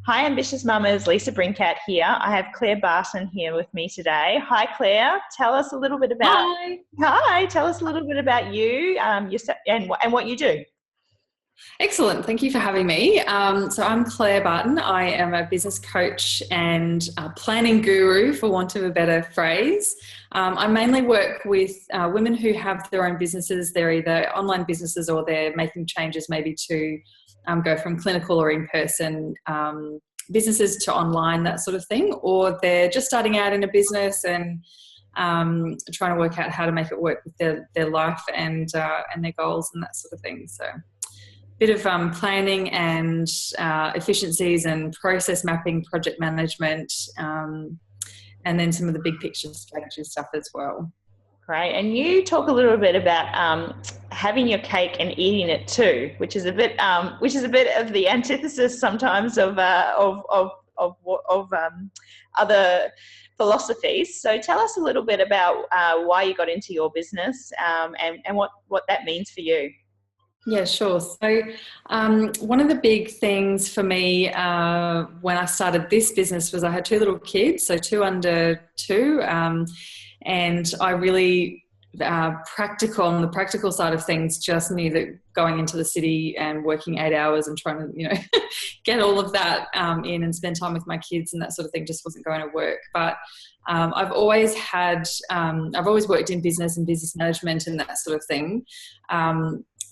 Hi, Ambitious Mamas. Lisa Brincat here. I have Claire Barton here with me today. Hi, Claire. Tell us a little bit about. Hi. Hi. Tell us a little bit about you, and what you do. Excellent. Thank you for having me. So I'm Claire Barton. I am a business coach and planning guru, for want of a better phrase. I mainly work with women who have their own businesses. They're either online businesses or they're making changes maybe to go from clinical or in-person businesses to online, that sort of thing. Or they're just starting out in a business and trying to work out how to make it work with their life and their goals and that sort of thing. So bit of planning and efficiencies and process mapping, project management, and then some of the big picture strategy stuff as well. Great. And you talk a little bit about having your cake and eating it too, which is a bit of the antithesis sometimes of other philosophies. So tell us a little bit about why you got into your business and what that means for you. Yeah, sure. So one of the big things for me when I started this business was I had two little kids, so two under two, and I really on the practical side of things, just knew that going into the city and working 8 hours and trying to, get all of that in and spend time with my kids and that sort of thing just wasn't going to work. But I've always worked in business and business management and that sort of thing.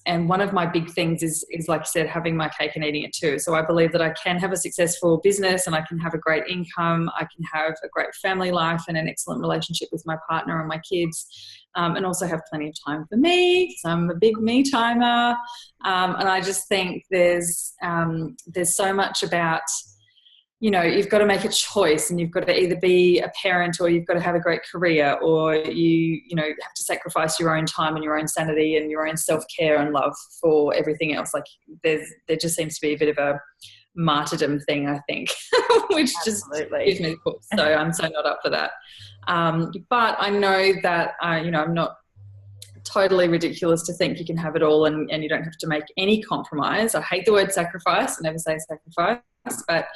And one of my big things is, like I said, having my cake and eating it too. So I believe that I can have a successful business and I can have a great income. I can have a great family life and an excellent relationship with my partner and my kids, and also have plenty of time for me because I'm a big me timer. And I just think there's so much about, you've got to make a choice and you've got to either be a parent or you've got to have a great career, or you have to sacrifice your own time and your own sanity and your own self-care and love for everything else. Like there just seems to be a bit of a martyrdom thing, I think, which Absolutely. just gives me the pulse. So I'm so not up for that. But I know that, I'm not totally ridiculous to think you can have it all and you don't have to make any compromise. I hate the word sacrifice. I never say sacrifice, but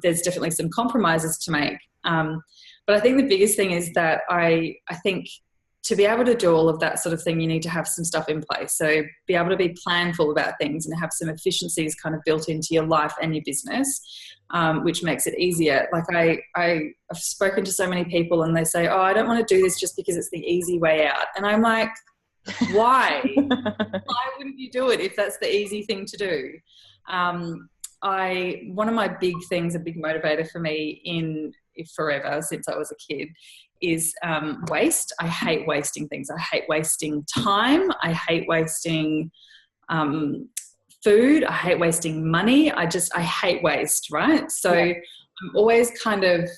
there's definitely some compromises to make. But I think the biggest thing is that I think to be able to do all of that sort of thing, you need to have some stuff in place. So be able to be planful about things and have some efficiencies kind of built into your life and your business, which makes it easier. Like I've spoken to so many people and they say, oh, I don't want to do this just because it's the easy way out. And I'm like, why? Why wouldn't you do it if that's the easy thing to do? One of my big things, a big motivator for me forever since I was a kid, is waste. I hate wasting things. I hate wasting time. I hate wasting food. I hate wasting money. I hate waste, right? So yeah. I'm always kind of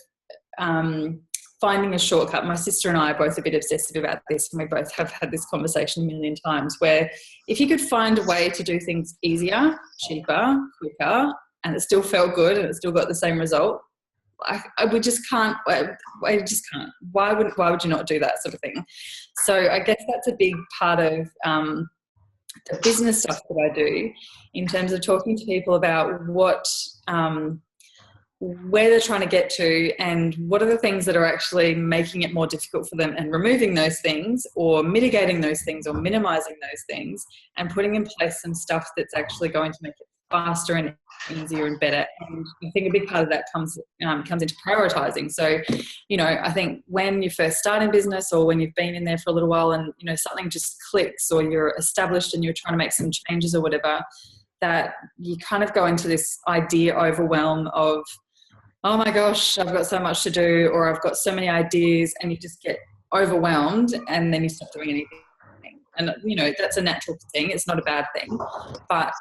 finding a shortcut. My sister and I are both a bit obsessive about this, and we both have had this conversation a million times, where if you could find a way to do things easier, cheaper, quicker, and it still felt good and it still got the same result, we just can't. I just can't. Why would you not do that sort of thing? So I guess that's a big part of the business stuff that I do, in terms of talking to people about where they're trying to get to and what are the things that are actually making it more difficult for them, and removing those things or mitigating those things or minimizing those things and putting in place some stuff that's actually going to make it faster and easier and better. And I think a big part of that comes into prioritizing. So, I think when you first start in business or when you've been in there for a little while and, something just clicks, or you're established and you're trying to make some changes or whatever, that you kind of go into this idea overwhelm of, oh my gosh, I've got so much to do, or I've got so many ideas, and you just get overwhelmed and then you stop doing anything. And, that's a natural thing. It's not a bad thing. But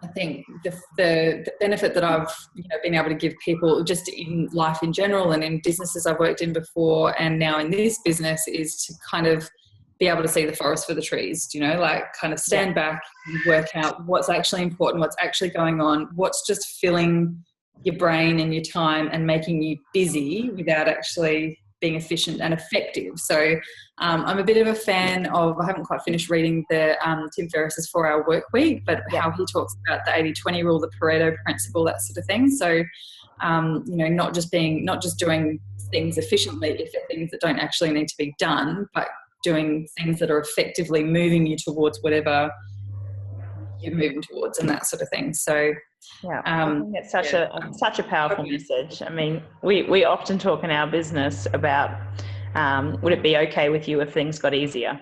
I think the benefit that I've been able to give people just in life in general and in businesses I've worked in before and now in this business is to kind of be able to see the forest for the trees, like kind of stand back and work out what's actually important, what's actually going on, what's just filling your brain and your time and making you busy without actually being efficient and effective. So I'm a bit of a fan of, I haven't quite finished reading the Tim Ferriss's 4-Hour Work Week, but how he talks about the 80-20 rule, the Pareto principle, that sort of thing. So, not just doing things efficiently if they're things that don't actually need to be done, but doing things that are effectively moving you towards whatever you're moving towards and that sort of thing. So I think it's such a powerful message. I mean, we often talk in our business about would it be okay with you if things got easier?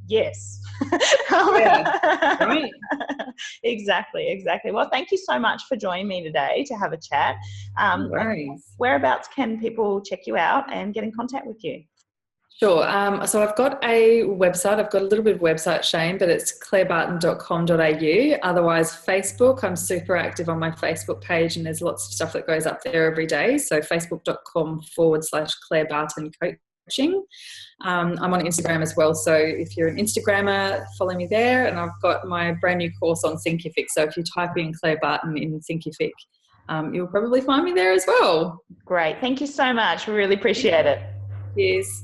Yes. Right. Exactly. Well, thank you so much for joining me today to have a chat. No worries. Whereabouts can people check you out and get in contact with you? Sure. So I've got a website. I've got a little bit of website shame, but it's clairebarton.com.au. Otherwise, Facebook. I'm super active on my Facebook page, and there's lots of stuff that goes up there every day. So facebook.com/Claire Barton Coaching. I'm on Instagram as well. So if you're an Instagrammer, follow me there. And I've got my brand new course on Thinkific. So if you type in Claire Barton in Thinkific, you'll probably find me there as well. Great. Thank you so much. We really appreciate it. Cheers.